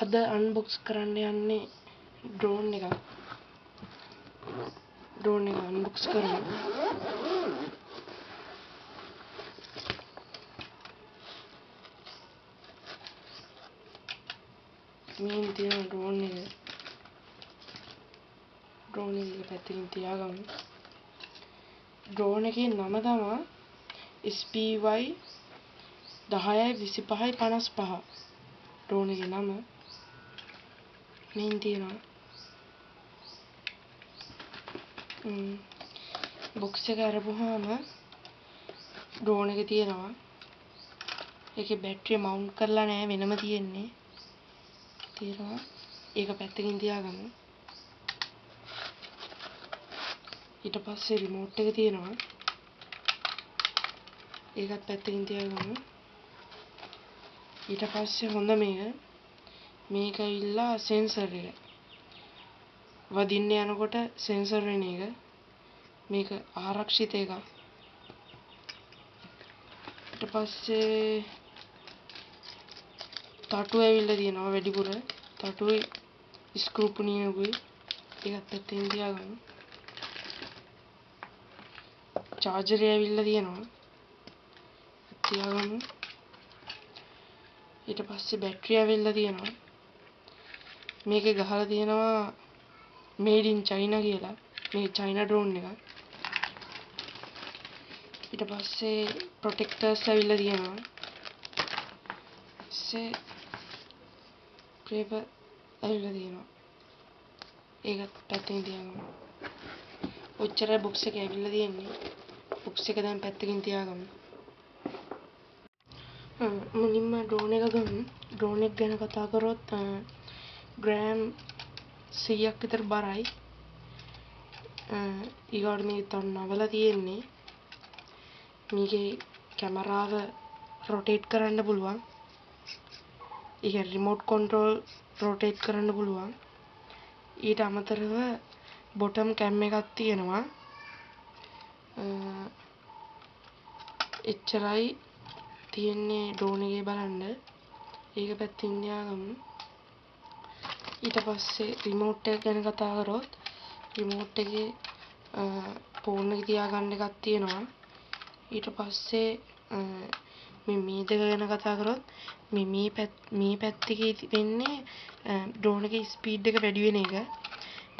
අද අන්බොක්ස් කරන්න යන්නේ ඩ්‍රෝන් එක අන්බොක්ස් කරමු. මේ තියෙන ඩ්‍රෝන් එක පැත්තකින් තියාගමු. ඩ්‍රෝන් එකේ නම තමයි SPY 10-25-55 ඩ්‍රෝන් එකේ නම මේන් තියෙනවා. බොක්ස් එක අරපුවාම ඩ්‍රෝන් එක තියෙනවා. ඒකේ බැටරිය මවුන්ට් කරලා නැහැ, වෙනම තියෙන්නේ. ඒක පැත්තකින් තියාගමු. ඊට පස්සේ රිමෝට් එක තියෙනවා. ඒකත් පැත්තකින් තියාගමු. ඊට පස්සේ හොඳ මේක ඇවිල්ලා සෙන්සර් එක. වදින්න යනකොට සෙන්සර් වෙන එක. මේක ආරක්ෂිත එකක්. ඊට පස්සේ තටු ඇවිල්ලා තියෙනවා වැඩිපුර. තටුවේ ස්ක්‍රූ පුනියකුයි. ඒකත් පැත්තකින් තියාගමු. චාර්ජරය ඇවිල්ලා තියෙනවා. තියාගමු. ඊට පස්සේ බැටරිය ඇවිල්ලා තියෙනවා. මේකේ ගහලා තියෙනවා මේඩ් ඉන් චයිනා කියලා. මේ චයිනා ඩ්‍රෝන් එක. ඊට පස්සේ ප්‍රොටෙක්ටර්ස් ඇවිල්ලා තියෙනවා. ඊපස්සේ පේපර් ඇවිල්ලා තියෙනවා. ඒකත් පැත්තකින් තියාගමු. ඔච්චරයි බොක්ස් එක ඇවිල්ලා තියෙන්නේ. බොක්ස් එක දැන් පැත්තකින් තියාගමු. මුලින්ම ඩ්‍රෝන් එක ගමු. ඩ්‍රෝන් එක ගැන කතා කරොත් ග්‍රෑම් 100ක් විතර බරයි. ඊගොඩ මේ නවලා තියෙන්නේ. මේකේ කැමරාව රොටේට් කරන්න පුළුවන්. ඒක රිමෝට් කන්ට්‍රෝල් රොටේට් කරන්න පුළුවන්. ඊට අමතරව බොටම් කැම් එකක් තියෙනවා. එච්චරයි තියෙන්නේ ඩ්‍රෝන් එකේ බලන්න. ඒක පැත්තකින් තියාගමු. ඊට පස්සේ රිමෝට් එක ගැන කතා කරොත් රිමෝට් එකේ ෆෝන් එක තියාගන්න එකක් තියෙනවා. ඊට පස්සේ මේ දෙක ගැන කතා කරොත් මේ පැත්තේ වෙන්නේ ඩ්‍රෝන් එකේ ස්පීඩ් එක වැඩි වෙන එක.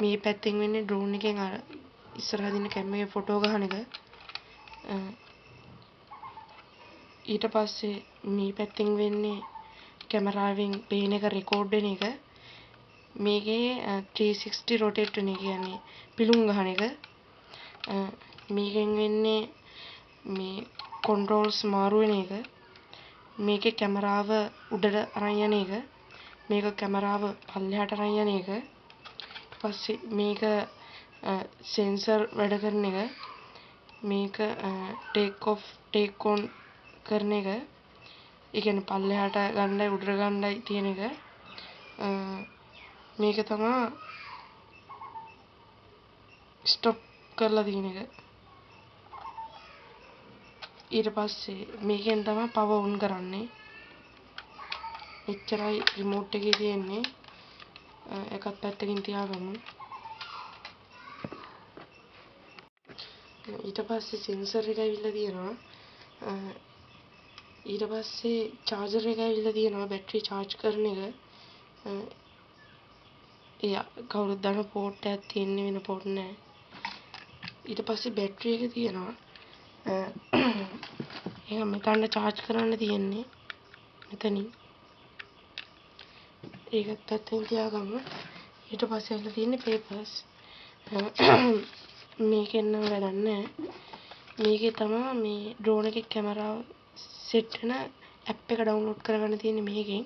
මේ පැත්තෙන් වෙන්නේ ඩ්‍රෝන් එකෙන් අර ඉස්සරහ දින කැම් එකේ ෆොටෝ ගන්න එක. ඊට පස්සේ මේ පැත්තෙන් වෙන්නේ කැමරාවෙන් පේන එක රෙකෝඩ් වෙන එක. මේකේ 360 රොටේට් වෙන එක කියන්නේ පිලුම් ගන්න එක. මේකෙන් වෙන්නේ මේ කන්ට්‍රෝල්ස් මාරු වෙන එක. මේකේ කැමරාව උඩට අරන් යන එක. මේක කැමරාව පල්ලෙහාට අරන් යන එක. ඊට පස්සේ මේක සෙන්සර් වැඩ කරන එක. මේක ටේක් ඔෆ් ටේක් ඔන් කරන එක. ඒ කියන්නේ පල්ලෙහාට ගන්නයි උඩට ගන්නයි තියෙන එක. මේක තමයි ස්ටොප් කරලා තියෙන එක. ඊට පස්සේ මේකෙන් තමයි පවර් ඔන් කරන්නේ. එච්චරයි රිමෝට් එකේ තියෙන්නේ. එකත් පැත්තකින් තියාගමු. ඊට පස්සේ සෙන්සර් එක ඇවිල්ලා තියෙනවා. ඊට පස්සේ චාර්ජර් එක ඇවිල්ලා තියෙනවා. බැටරි charge කරන එක. කවුරුත් දාන පෝට් එකක් තියෙන්නේ, වෙන පෝට් නැහැ. ඊට පස්සේ බැටරි එක තියෙනවා. ඒක මෙතන charge කරන්න තියෙන්නේ. මෙතනින්. ඒකත් පැත්තෙන් තියාගමු. ඊට පස්සේ ඇවිල්ලා තියෙන්නේ papers. මේකෙන් නම් වැඩක් නැහැ. මේකේ තමයි මේ ඩ්‍රෝන් එකේ කැමරාව සෙට් වෙන ඇප් එක ඩවුන්ලෝඩ් කරගන්න තියෙන්නේ මේකෙන්.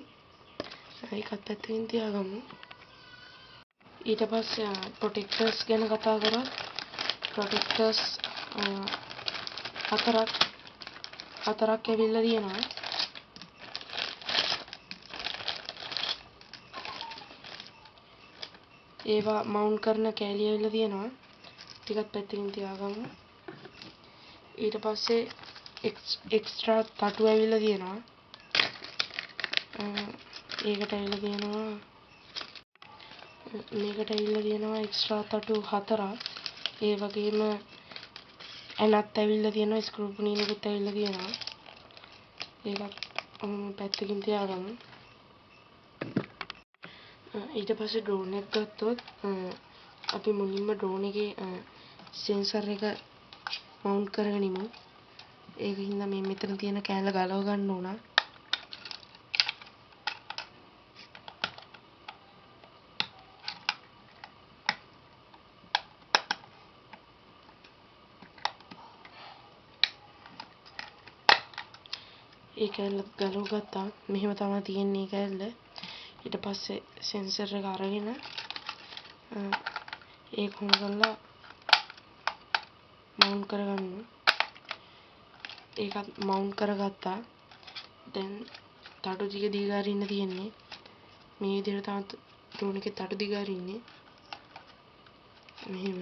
ඒකත් පැත්තකින් තියාගමු. ඊට පස්සේ ප්‍රොටෙක්ටර්ස් ගැන කතා කරොත් ප්‍රොටෙක්ටර්ස් හතරක් ඇවිල්ලා තියෙනවා. ඒවා මවුන්ට් කරන කෑලි ඇවිල්ලා තියෙනවා. ටිකක් පැත්තකින් තියාගමු. ඊට පස්සේ එක්ස්ට්‍රා තටු ඇවිල්ලා තියෙනවා. ඒකට ඇවිල්ලා තියෙනවා මේකට ඇවිල්ලා තියෙනවා එක්ස්ට්‍රා තටු 4ක්. ඒ වගේම ඇනත් ඇවිල්ලා තියෙනවා, ස්ක්‍රූ පුනීනකුත් ඇවිල්ලා තියෙනවා. ඒකත් පැත්තකින් තියාගමු. ඊට පස්සේ ඩ්‍රෝන් එක ගත්තොත් අපි මුලින්ම ඩ්‍රෝන් එකේ සෙන්සර් එක මවුන්ට් කරගෙන ඉමු. ඒකින්ද මේ මෙතන තියෙන කෑල්ල ගලව ගන්න ඕන. ඒ කෑල්ල ගලව ගත්තා. මෙහෙම තමයි තියෙන්නේ කෑල්ල. ඊට පස්සේ සෙන්සර් එක අරගෙන ඒක හොම කරලා මවුන්ට් කරගන්න. ඒකත් මවුන්ට් කරගත්තා. දැන් තටු ටික දිගාරින්න තියෙන්නේ. මේ විදිහට තමයි ඩ්‍රෝන් එකේ තටු දිගාරින්නේ. මෙහෙම.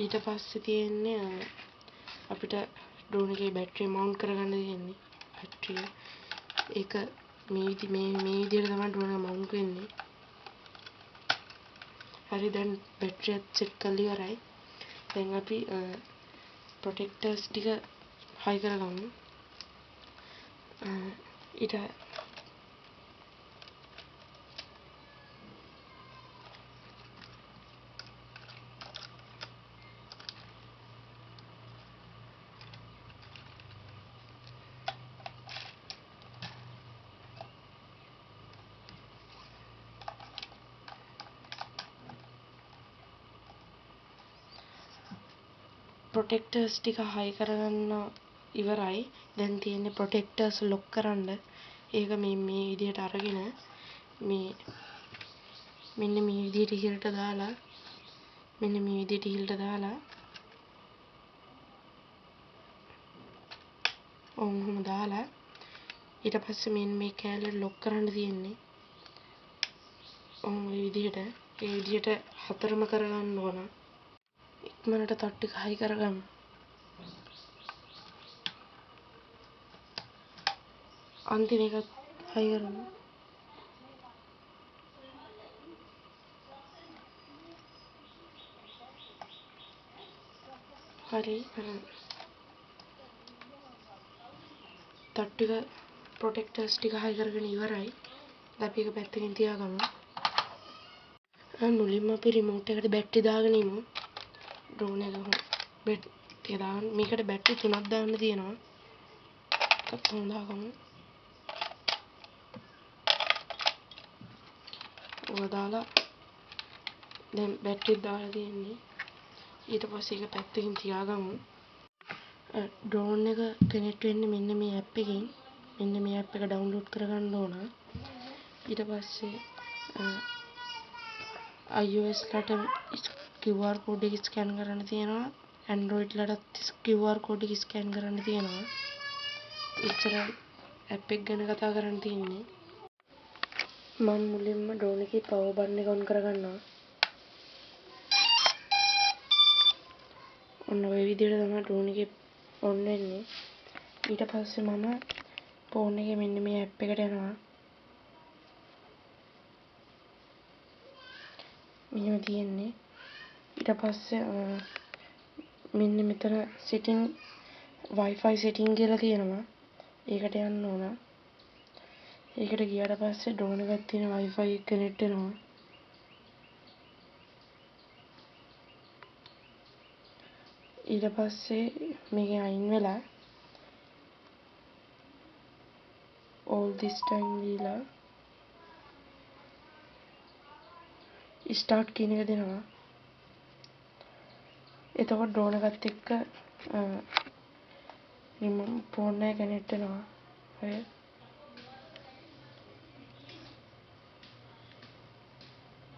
ඊට පස්සේ තියෙන්නේ අපිට ඩ්‍රෝන් එකේ බැටරිය මවුන්ට් කරගන්න තියෙන්නේ. බැටරිය ඒක මේ විදිහට තමයි ඩ්‍රෝන් එක මවුන්ට් වෙන්නේ. හරි, දැන් බැටරියත් සෙට් කරලා ඉවරයි. දැන් අපි ප්‍රොටෙක්ටර්ස් ටික හයි කරගමු. ඊට ප්‍රොටෙක්ටර්ස් ටික හයි කරගන්න ඉවරයි. දැන් තියෙන්නේ ප්‍රොටෙක්ටර්ස් ලොක් කරන්න. ඒක මේ විදිහට අරගෙන මෙන්න මේ විදිහට ඉහළට දාලා ඔහොම දාලා ඊට පස්සේ මෙන්න මේ කෑල්ල ලොක් කරන්න තියෙන්නේ. ඔහොම ඒ විදිහට හතරම කරගන්න ඕන. ඉක්මනට තට්ටු ටික හයි කරගමු. අන්තිම එකත් හයි කරමු. හරි, තට්ටු ටික ප්‍රොටෙක්ටර්ස් ටික හයි කරගෙන ඉවරයි. අපි එක පැත්තකින් තියාගමු. මුලින්ම අපි රිමෝට් එකට බැටරි දාගෙන ඉමු. ඩ්‍රෝන් එක බැටරි දාන්න. මේකට බැටරි 3ක් දාන්න තියෙනවා. එකක් දාගමු. ඔය දාලා දැන් බැටරි දාලා තියෙන්නේ. ඊට පස්සේ ඒක පැත්තකින් තියාගමු. ඩ්‍රෝන් එක කනෙක්ට් වෙන්නේ මෙන්න මේ ඇප් එකෙන්. මෙන්න මේ ඇප් එක ඩවුන්ලෝඩ් කරගන්න ඕන. ඊට පස්සේ iOS ලට QR කෝඩ් එක ස්කෑන් කරන්න තියෙනවා. Android ලටත් QR කෝඩ් එක ස්කෑන් කරන්න තියෙනවා. ඉතර ඇප් එක ගැන කතා කරන්න තියෙන්නේ. මම මුලින්ම ඩ්‍රෝන් එකේ පවර් බටන් එක ඔන් කරගන්නවා. ඔන්න ඔය විදිහට තමයි ඩ්‍රෝන් එකේ ඔන් වෙන්නේ. ඊට පස්සේ මම ෆෝන් එකේ මෙන්න මේ ඇප් එකට යනවා. මෙහෙම තියෙන්නේ. ඊට පස්සේ මෙන්න මෙතන setting Wi-Fi setting කියලා තියෙනවා. ඒකට යන්න ඕන. ඒකට ගියාට පස්සේ ඩ්‍රෝන් එකක් තියෙන Wi-Fi එක කනෙක්ට් වෙනවා. ඊට පස්සේ මේකෙන් අයින් වෙලා all this time දීලා start කියන එක දෙනවා. එතකොට ඩ්‍රෝන් එකත් එක්ක ෆෝන් එක කනෙක්ට් වෙනවා. හරි.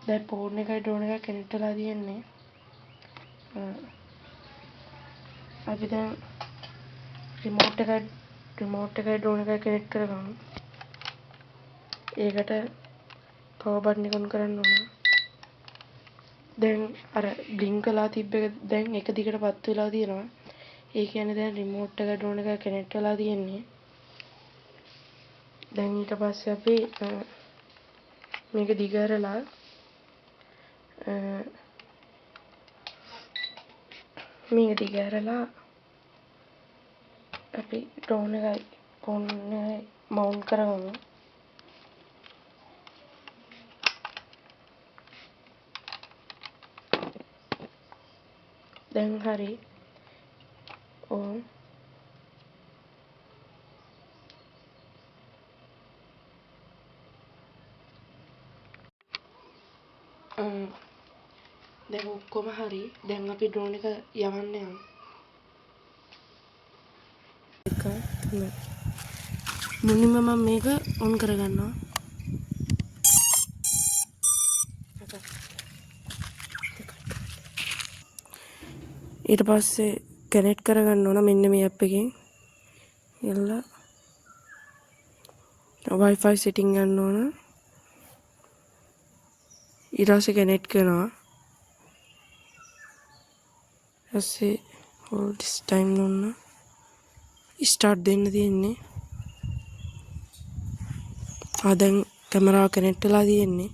දැන් ෆෝන් එකයි ඩ්‍රෝන් එකයි කනෙක්ට් වෙලා තියෙන්නේ. අපි දැන් රිමෝට් එකයි ඩ්‍රෝන් එකයි කනෙක්ට් කරගමු. ඒකට පවර් බටන් එක ඔන් කරන්න ඕන. දැන් අර බ්ලින්ක් වෙලා තිබ්බ එක දැන් එක දිගට පත් වෙලා තියෙනවා. ඒ කියන්නේ දැන් රිමෝට් එක ඩ්‍රෝන් එක කනෙක්ට් වෙලා තියෙන්නේ. දැන් ඊට පස්සේ අපි මේක දිගහැරලා මේක දිගහැරලා අපි ඩ්‍රෝන් එකයි ෆෝන් එකයි මවුන්ට් කරගමු. දැන් හරි. ඕන් දැන් ඔක්කොම හරි. දැන් අපි ඩ්‍රෝන් එක යවන්න යමු. මුලින්ම මම මේක ඔන් කරගන්නවා. ඊට පස්සේ කනෙක්ට් කරගන්න ඕන මෙන්න මේ ඇප් එකෙන්. එල්ලා Wi-Fi setting ගන්න ඕන. ඊට පස්සේ කනෙක්ට් කරනවා. ඊපස්සේ hold this time ඔන්න ස්ටාර්ට් දෙන්න තියෙන්නේ. දැන් කැමරාව කනෙක්ට් වෙලා තියෙන්නේ.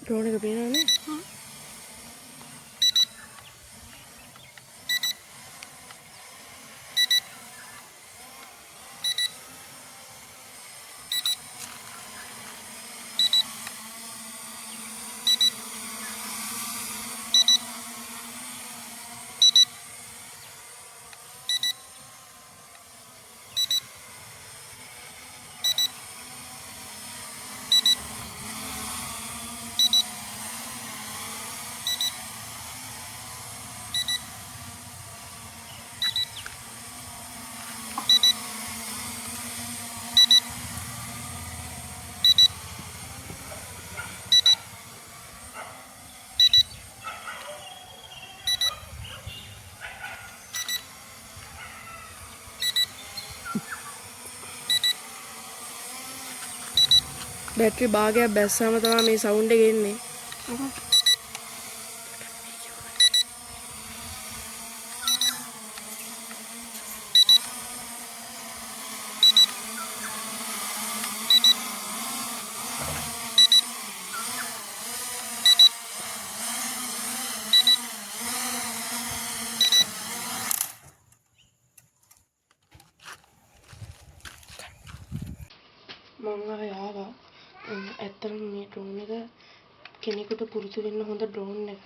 ඩ්‍රෝන් එක පේනවනේ. බැටරි භාගයක් බැස්සාම තමයි මේ සවුන්ඩ් එක එන්නේ. මම ආයෙ ආවා. ඇත්තටම මේ ඩ්‍රෝන් එක කෙනෙකුට පුරුදු වෙන්න හොඳ ඩ්‍රෝන් එකක්.